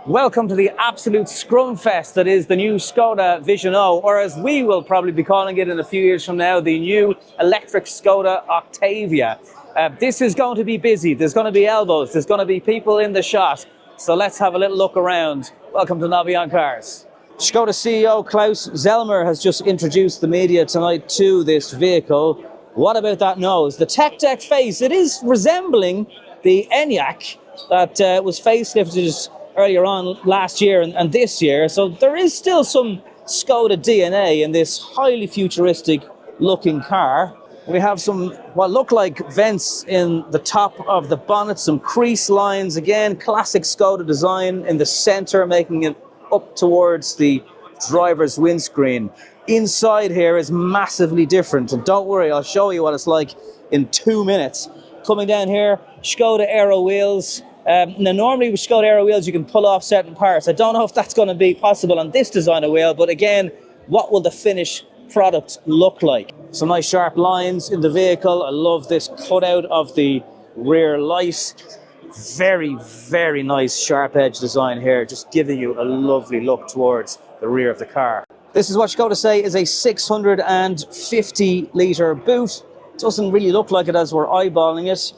Welcome to the absolute scrum fest that is the new Skoda Vision O, or as we will probably be calling it in a few years from now, the new electric Skoda Octavia. This is going to be busy. There's going to be elbows. There's going to be people in the shot. So let's have a little look around. Welcome to Nobby on Cars. Škoda CEO Klaus Zellmer has just introduced the media tonight to this vehicle. What about that nose? The tech deck face, it is resembling the Enyaq that was facelifted earlier on last year and this year. So there is still some Skoda DNA in this highly futuristic looking car. We have some what look like vents in the top of the bonnet, some crease lines, again classic Skoda design in the center, making it up towards the driver's windscreen. Inside here is massively different, and don't worry, I'll show you what it's like in 2 minutes. Coming down here, Škoda aero wheels. Now normally with Škoda aero wheels you can pull off certain parts. I don't know if that's going to be possible on this designer wheel, but again, what will the finished product look like? Some nice sharp lines in the vehicle. I love this cutout of the rear light. Very, very nice sharp edge design here, just giving you a lovely look towards the rear of the car. This is what Škoda say is a 650 litre boot. Doesn't really look like it as we're eyeballing it.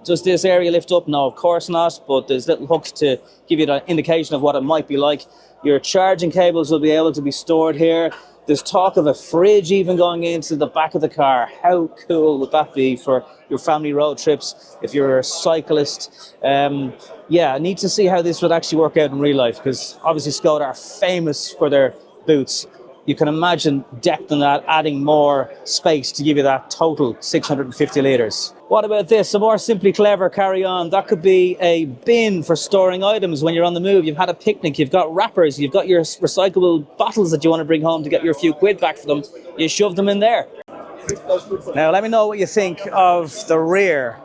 Does this area lift up? No, of course not, but there's little hooks to give you an indication of what it might be like. Your charging cables will be able to be stored here. There's talk of a fridge even going into the back of the car. How cool would that be for your family road trips if you're a cyclist? Yeah, I need to see how this would actually work out in real life, because obviously Skoda are famous for their boots. You can imagine depth in that, adding more space to give you that total 650 litres. What about this? Some more simply clever carry-on. That could be a bin for storing items when you're on the move. You've had a picnic, you've got wrappers, you've got your recyclable bottles that you want to bring home to get your few quid back for them. You shove them in there. Now let me know what you think of the rear.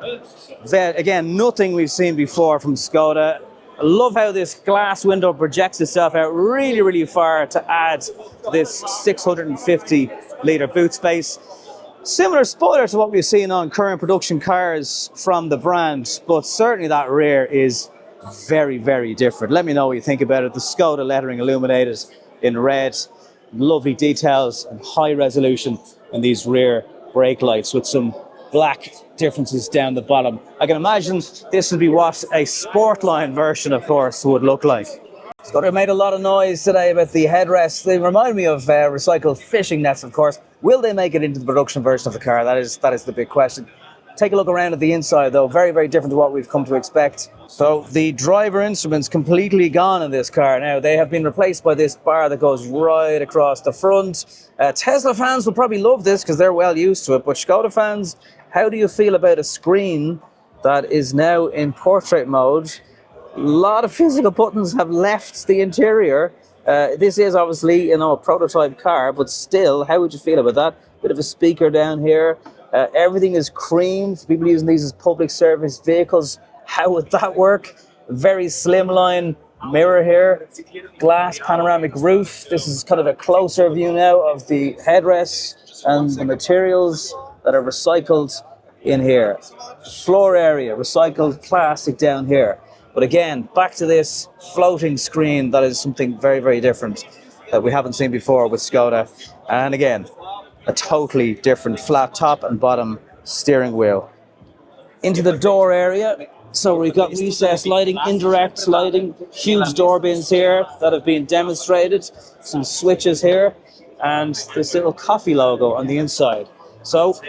Again, nothing we've seen before from Skoda. I love how this glass window projects itself out really, really far to add this 650 litre boot space. Similar spoiler to what we've seen on current production cars from the brand, but certainly that rear is very, very different. Let me know what you think about it. The Skoda lettering illuminated in red, lovely details and high resolution in these rear brake lights with some black differences down the bottom. I can imagine this would be what a Sportline version, of course, would look like. Skoda made a lot of noise today about the headrests. They remind me of recycled fishing nets, of course. Will they make it into the production version of the car? That is the big question. Take a look around at the inside, though. Very, very different to what we've come to expect. So the driver instruments completely gone in this car now. They have been replaced by this bar that goes right across the front. Tesla fans will probably love this because they're well used to it, but Skoda fans, how do you feel about a screen that is now in portrait mode? A lot of physical buttons have left the interior. This is obviously, a prototype car, but still, how would you feel about that? Bit of a speaker down here. Everything is cream for people using these as public service vehicles. How would that work? Very slimline mirror here. Glass panoramic roof. This is kind of a closer view now of the headrests and the materials that are recycled in here. Floor area, recycled plastic down here. But again, back to this floating screen, that is something very, very different that we haven't seen before with Skoda. And again, a totally different flat top and bottom steering wheel. Into the door area. So we've got recessed lighting, indirect lighting, huge door bins here that have been demonstrated. Some switches here, and this little coffee logo on the inside. So,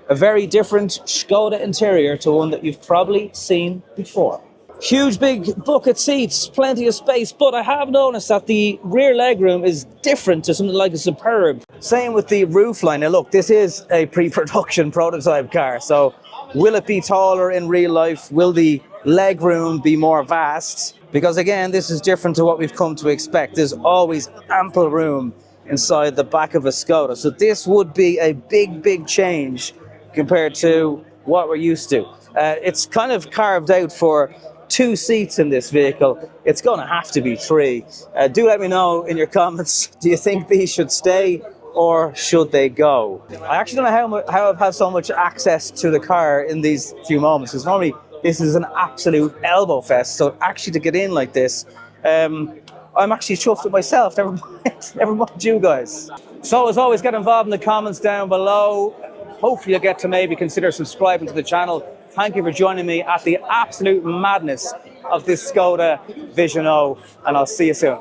a very different Skoda interior to one that you've probably seen before. Huge big bucket seats, plenty of space, but I have noticed that the rear legroom is different to something like a Superb. Same with the roofline. Now look, this is a pre-production prototype car, so will it be taller in real life? Will the legroom be more vast? Because again, this is different to what we've come to expect. There's always ample room inside the back of a Skoda. So this would be a big, big change compared to what we're used to. It's kind of carved out for 2 seats in this vehicle. It's going to have to be 3. Do let me know in your comments, do you think these should stay or should they go? I actually don't know how I've had so much access to the car in these few moments, because normally this is an absolute elbow fest. So actually to get in like this I'm actually chuffed with myself, never mind you guys. So as always, get involved in the comments down below. Hopefully you'll get to maybe consider subscribing to the channel. Thank you for joining me at the absolute madness of this Skoda Vision O, and I'll see you soon.